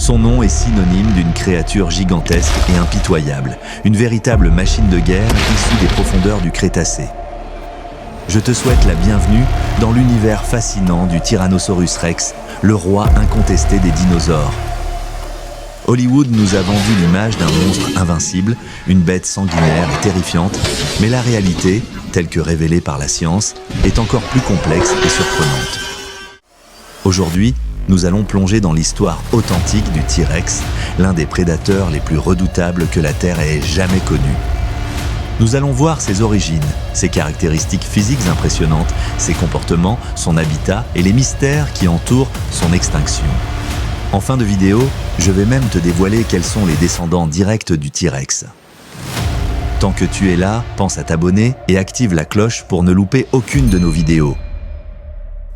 Son nom est synonyme d'une créature gigantesque et impitoyable, une véritable machine de guerre issue des profondeurs du Crétacé. Je te souhaite la bienvenue dans l'univers fascinant du Tyrannosaurus Rex, le roi incontesté des dinosaures. Hollywood nous a vendu l'image d'un monstre invincible, une bête sanguinaire et terrifiante, mais la réalité, telle que révélée par la science, est encore plus complexe et surprenante. Aujourd'hui, nous allons plonger dans l'histoire authentique du T-Rex, l'un des prédateurs les plus redoutables que la Terre ait jamais connus. Nous allons voir ses origines, ses caractéristiques physiques impressionnantes, ses comportements, son habitat et les mystères qui entourent son extinction. En fin de vidéo, je vais même te dévoiler quels sont les descendants directs du T-Rex. Tant que tu es là, pense à t'abonner et active la cloche pour ne louper aucune de nos vidéos.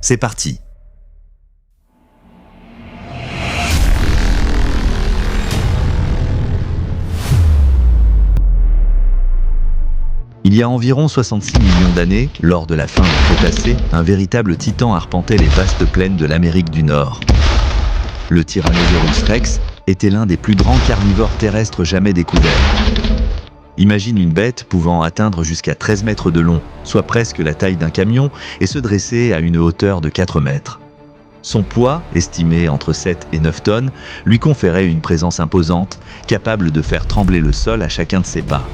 C'est parti! Il y a environ 66 millions d'années, lors de la fin du Crétacé, un véritable titan arpentait les vastes plaines de l'Amérique du Nord. Le Tyrannosaurus Rex était l'un des plus grands carnivores terrestres jamais découverts. Imagine une bête pouvant atteindre jusqu'à 13 mètres de long, soit presque la taille d'un camion, et se dresser à une hauteur de 4 mètres. Son poids, estimé entre 7 et 9 tonnes, lui conférait une présence imposante, capable de faire trembler le sol à chacun de ses pas.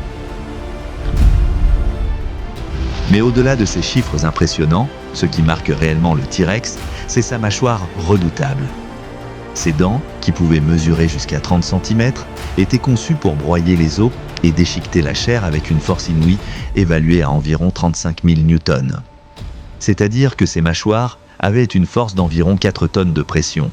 Mais au-delà de ces chiffres impressionnants, ce qui marque réellement le T-Rex, c'est sa mâchoire redoutable. Ses dents, qui pouvaient mesurer jusqu'à 30 cm, étaient conçues pour broyer les os et déchiqueter la chair avec une force inouïe évaluée à environ 35 000 newtons. C'est-à-dire que ses mâchoires avaient une force d'environ 4 tonnes de pression.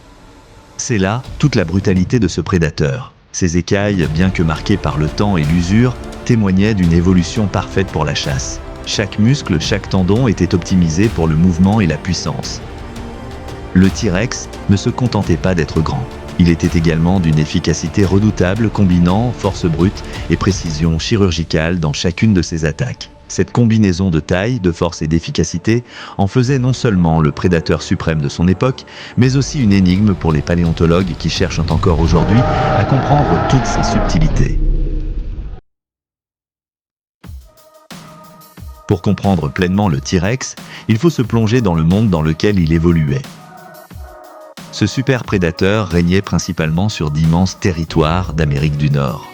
C'est là toute la brutalité de ce prédateur. Ses écailles, bien que marquées par le temps et l'usure, témoignaient d'une évolution parfaite pour la chasse. Chaque muscle, chaque tendon était optimisé pour le mouvement et la puissance. Le T-Rex ne se contentait pas d'être grand. Il était également d'une efficacité redoutable combinant force brute et précision chirurgicale dans chacune de ses attaques. Cette combinaison de taille, de force et d'efficacité en faisait non seulement le prédateur suprême de son époque, mais aussi une énigme pour les paléontologues qui cherchent encore aujourd'hui à comprendre toutes ses subtilités. Pour comprendre pleinement le T-Rex, il faut se plonger dans le monde dans lequel il évoluait. Ce super prédateur régnait principalement sur d'immenses territoires d'Amérique du Nord.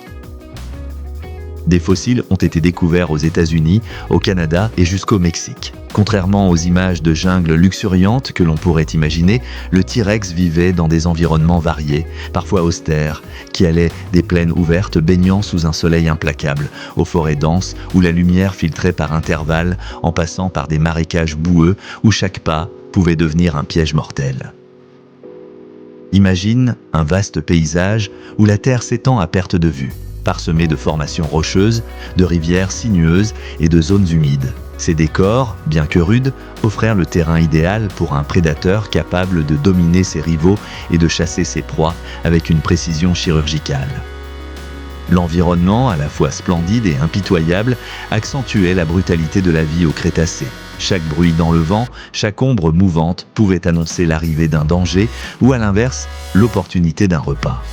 Des fossiles ont été découverts aux États-Unis, au Canada et jusqu'au Mexique. Contrairement aux images de jungles luxuriantes que l'on pourrait imaginer, le T-Rex vivait dans des environnements variés, parfois austères, qui allaient des plaines ouvertes baignant sous un soleil implacable, aux forêts denses où la lumière filtrait par intervalles, en passant par des marécages boueux où chaque pas pouvait devenir un piège mortel. Imagine un vaste paysage où la terre s'étend à perte de vue, parsemé de formations rocheuses, de rivières sinueuses et de zones humides. Ces décors, bien que rudes, offrèrent le terrain idéal pour un prédateur capable de dominer ses rivaux et de chasser ses proies avec une précision chirurgicale. L'environnement, à la fois splendide et impitoyable, accentuait la brutalité de la vie au Crétacé. Chaque bruit dans le vent, chaque ombre mouvante pouvait annoncer l'arrivée d'un danger ou à l'inverse, l'opportunité d'un repas.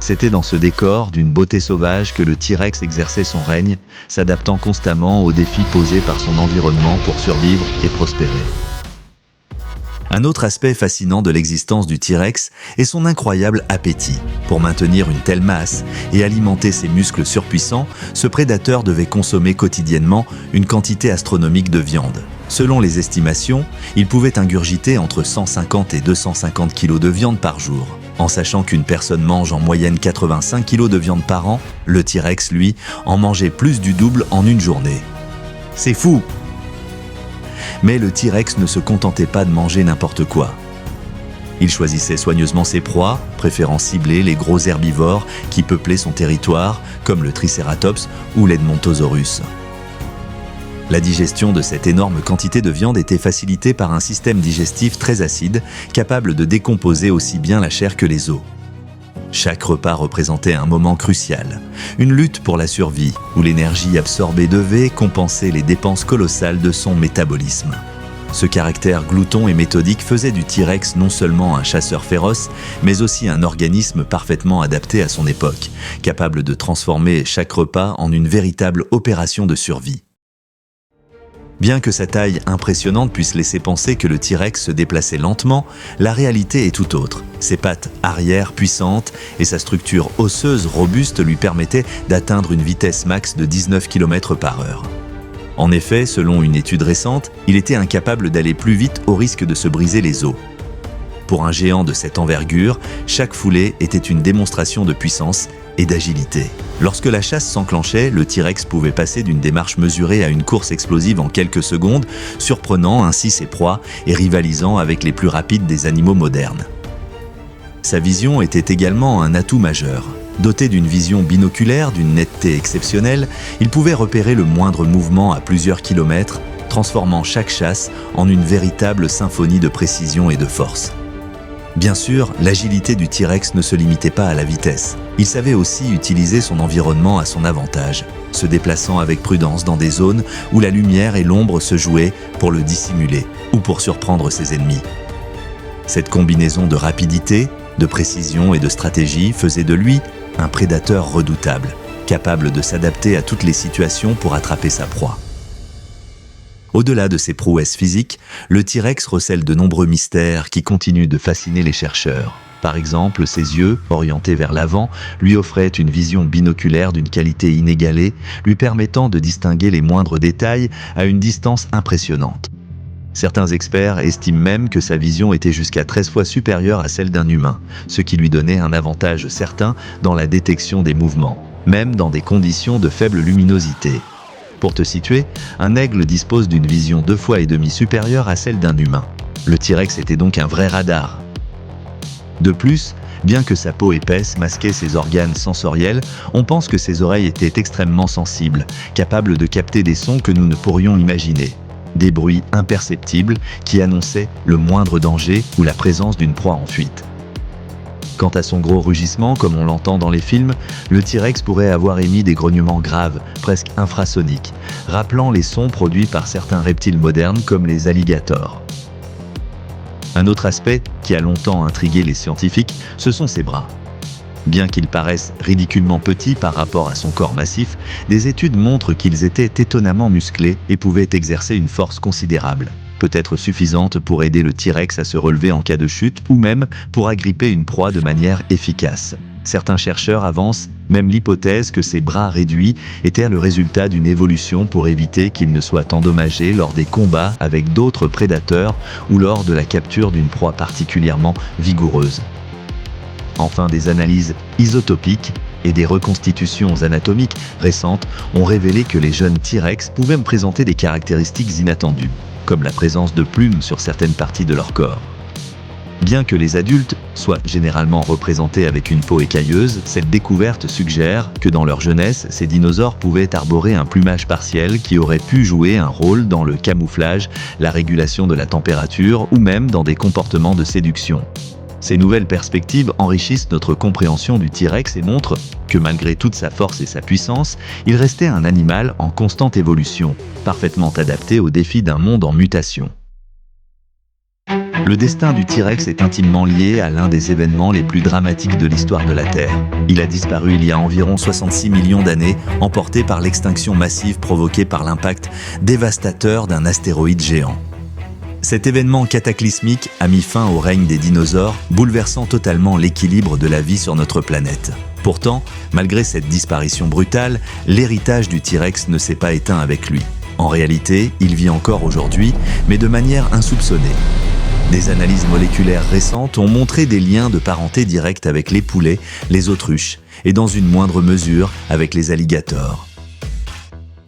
C'était dans ce décor d'une beauté sauvage que le T-Rex exerçait son règne, s'adaptant constamment aux défis posés par son environnement pour survivre et prospérer. Un autre aspect fascinant de l'existence du T-Rex est son incroyable appétit. Pour maintenir une telle masse et alimenter ses muscles surpuissants, ce prédateur devait consommer quotidiennement une quantité astronomique de viande. Selon les estimations, il pouvait ingurgiter entre 150 et 250 kg de viande par jour. En sachant qu'une personne mange en moyenne 85 kg de viande par an, le T-Rex, lui, en mangeait plus du double en une journée. C'est fou! Mais le T-Rex ne se contentait pas de manger n'importe quoi. Il choisissait soigneusement ses proies, préférant cibler les gros herbivores qui peuplaient son territoire, comme le Triceratops ou l'Edmontosaurus. La digestion de cette énorme quantité de viande était facilitée par un système digestif très acide, capable de décomposer aussi bien la chair que les os. Chaque repas représentait un moment crucial, une lutte pour la survie, où l'énergie absorbée devait compenser les dépenses colossales de son métabolisme. Ce caractère glouton et méthodique faisait du T-Rex non seulement un chasseur féroce, mais aussi un organisme parfaitement adapté à son époque, capable de transformer chaque repas en une véritable opération de survie. Bien que sa taille impressionnante puisse laisser penser que le T-Rex se déplaçait lentement, la réalité est tout autre. Ses pattes arrière puissantes et sa structure osseuse robuste lui permettaient d'atteindre une vitesse max de 19 km/h. En effet, selon une étude récente, il était incapable d'aller plus vite au risque de se briser les os. Pour un géant de cette envergure, chaque foulée était une démonstration de puissance et d'agilité. Lorsque la chasse s'enclenchait, le T-Rex pouvait passer d'une démarche mesurée à une course explosive en quelques secondes, surprenant ainsi ses proies et rivalisant avec les plus rapides des animaux modernes. Sa vision était également un atout majeur. Doté d'une vision binoculaire, d'une netteté exceptionnelle, il pouvait repérer le moindre mouvement à plusieurs kilomètres, transformant chaque chasse en une véritable symphonie de précision et de force. Bien sûr, l'agilité du T-Rex ne se limitait pas à la vitesse. Il savait aussi utiliser son environnement à son avantage, se déplaçant avec prudence dans des zones où la lumière et l'ombre se jouaient pour le dissimuler ou pour surprendre ses ennemis. Cette combinaison de rapidité, de précision et de stratégie faisait de lui un prédateur redoutable, capable de s'adapter à toutes les situations pour attraper sa proie. Au-delà de ses prouesses physiques, le T-Rex recèle de nombreux mystères qui continuent de fasciner les chercheurs. Par exemple, ses yeux, orientés vers l'avant, lui offraient une vision binoculaire d'une qualité inégalée, lui permettant de distinguer les moindres détails à une distance impressionnante. Certains experts estiment même que sa vision était jusqu'à 13 fois supérieure à celle d'un humain, ce qui lui donnait un avantage certain dans la détection des mouvements, même dans des conditions de faible luminosité. Pour te situer, un aigle dispose d'une vision 2,5 fois supérieure à celle d'un humain. Le T-Rex était donc un vrai radar. De plus, bien que sa peau épaisse masquait ses organes sensoriels, on pense que ses oreilles étaient extrêmement sensibles, capables de capter des sons que nous ne pourrions imaginer. Des bruits imperceptibles qui annonçaient le moindre danger ou la présence d'une proie en fuite. Quant à son gros rugissement, comme on l'entend dans les films, le T-Rex pourrait avoir émis des grognements graves, presque infrasoniques, rappelant les sons produits par certains reptiles modernes comme les alligators. Un autre aspect qui a longtemps intrigué les scientifiques, ce sont ses bras. Bien qu'ils paraissent ridiculement petits par rapport à son corps massif, des études montrent qu'ils étaient étonnamment musclés et pouvaient exercer une force considérable, peut-être suffisante pour aider le T-Rex à se relever en cas de chute ou même pour agripper une proie de manière efficace. Certains chercheurs avancent même l'hypothèse que ces bras réduits étaient le résultat d'une évolution pour éviter qu'ils ne soient endommagés lors des combats avec d'autres prédateurs ou lors de la capture d'une proie particulièrement vigoureuse. Enfin, des analyses isotopiques et des reconstitutions anatomiques récentes ont révélé que les jeunes T-Rex pouvaient présenter des caractéristiques inattendues, comme la présence de plumes sur certaines parties de leur corps. Bien que les adultes soient généralement représentés avec une peau écailleuse, cette découverte suggère que dans leur jeunesse, ces dinosaures pouvaient arborer un plumage partiel qui aurait pu jouer un rôle dans le camouflage, la régulation de la température ou même dans des comportements de séduction. Ces nouvelles perspectives enrichissent notre compréhension du T-Rex et montrent que malgré toute sa force et sa puissance, il restait un animal en constante évolution, parfaitement adapté aux défis d'un monde en mutation. Le destin du T-Rex est intimement lié à l'un des événements les plus dramatiques de l'histoire de la Terre. Il a disparu il y a environ 66 millions d'années, emporté par l'extinction massive provoquée par l'impact dévastateur d'un astéroïde géant. Cet événement cataclysmique a mis fin au règne des dinosaures, bouleversant totalement l'équilibre de la vie sur notre planète. Pourtant, malgré cette disparition brutale, l'héritage du T-Rex ne s'est pas éteint avec lui. En réalité, il vit encore aujourd'hui, mais de manière insoupçonnée. Des analyses moléculaires récentes ont montré des liens de parenté directs avec les poulets, les autruches, et dans une moindre mesure avec les alligators.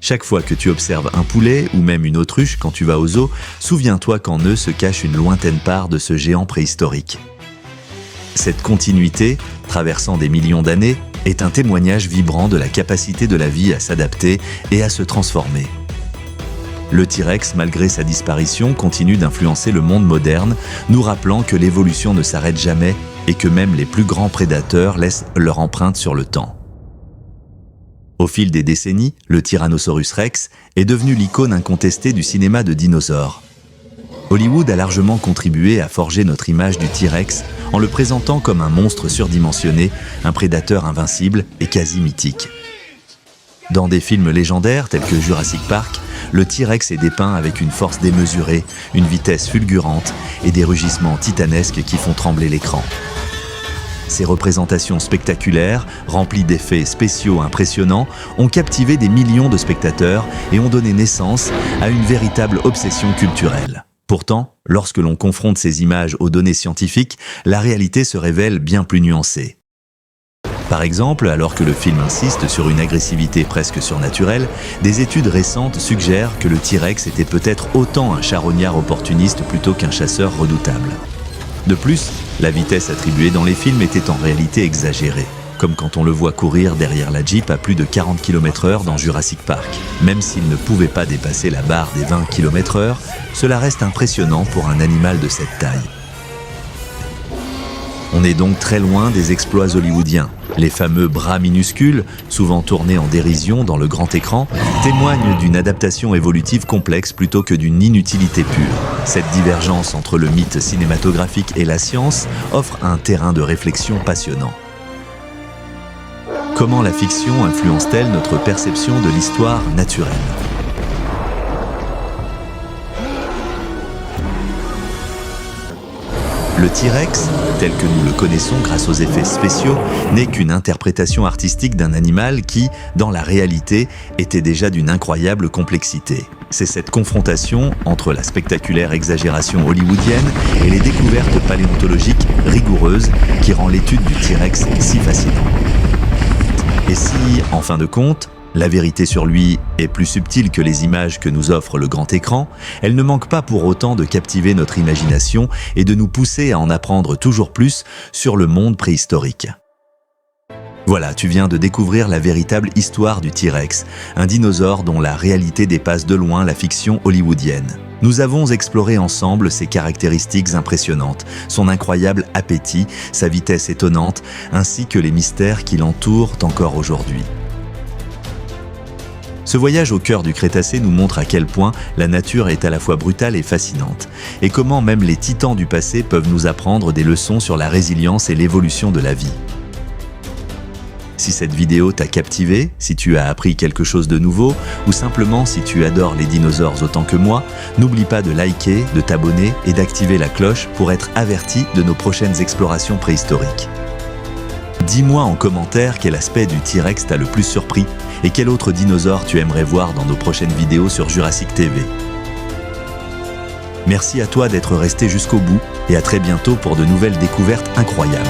Chaque fois que tu observes un poulet ou même une autruche quand tu vas au zoo, souviens-toi qu'en eux se cache une lointaine part de ce géant préhistorique. Cette continuité, traversant des millions d'années, est un témoignage vibrant de la capacité de la vie à s'adapter et à se transformer. Le T-Rex, malgré sa disparition, continue d'influencer le monde moderne, nous rappelant que l'évolution ne s'arrête jamais et que même les plus grands prédateurs laissent leur empreinte sur le temps. Au fil des décennies, le Tyrannosaurus Rex est devenu l'icône incontestée du cinéma de dinosaures. Hollywood a largement contribué à forger notre image du T-Rex en le présentant comme un monstre surdimensionné, un prédateur invincible et quasi mythique. Dans des films légendaires tels que Jurassic Park, le T-Rex est dépeint avec une force démesurée, une vitesse fulgurante et des rugissements titanesques qui font trembler l'écran. Ces représentations spectaculaires, remplies d'effets spéciaux impressionnants, ont captivé des millions de spectateurs et ont donné naissance à une véritable obsession culturelle. Pourtant, lorsque l'on confronte ces images aux données scientifiques, la réalité se révèle bien plus nuancée. Par exemple, alors que le film insiste sur une agressivité presque surnaturelle, des études récentes suggèrent que le T-Rex était peut-être autant un charognard opportuniste plutôt qu'un chasseur redoutable. De plus, la vitesse attribuée dans les films était en réalité exagérée, comme quand on le voit courir derrière la Jeep à plus de 40 km/h dans Jurassic Park. Même s'il ne pouvait pas dépasser la barre des 20 km/h, cela reste impressionnant pour un animal de cette taille. On est donc très loin des exploits hollywoodiens. Les fameux bras minuscules, souvent tournés en dérision dans le grand écran, témoignent d'une adaptation évolutive complexe plutôt que d'une inutilité pure. Cette divergence entre le mythe cinématographique et la science offre un terrain de réflexion passionnant. Comment la fiction influence-t-elle notre perception de l'histoire naturelle ? Le T-Rex, tel que nous le connaissons grâce aux effets spéciaux, n'est qu'une interprétation artistique d'un animal qui, dans la réalité, était déjà d'une incroyable complexité. C'est cette confrontation entre la spectaculaire exagération hollywoodienne et les découvertes paléontologiques rigoureuses qui rend l'étude du T-Rex si fascinante. Et si, en fin de compte, la vérité sur lui est plus subtile que les images que nous offre le grand écran, elle ne manque pas pour autant de captiver notre imagination et de nous pousser à en apprendre toujours plus sur le monde préhistorique. Voilà, tu viens de découvrir la véritable histoire du T-Rex, un dinosaure dont la réalité dépasse de loin la fiction hollywoodienne. Nous avons exploré ensemble ses caractéristiques impressionnantes, son incroyable appétit, sa vitesse étonnante, ainsi que les mystères qui l'entourent encore aujourd'hui. Ce voyage au cœur du Crétacé nous montre à quel point la nature est à la fois brutale et fascinante, et comment même les titans du passé peuvent nous apprendre des leçons sur la résilience et l'évolution de la vie. Si cette vidéo t'a captivé, si tu as appris quelque chose de nouveau, ou simplement si tu adores les dinosaures autant que moi, n'oublie pas de liker, de t'abonner et d'activer la cloche pour être averti de nos prochaines explorations préhistoriques. Dis-moi en commentaire quel aspect du T-Rex t'a le plus surpris et quel autre dinosaure tu aimerais voir dans nos prochaines vidéos sur Jurassic TV. Merci à toi d'être resté jusqu'au bout et à très bientôt pour de nouvelles découvertes incroyables.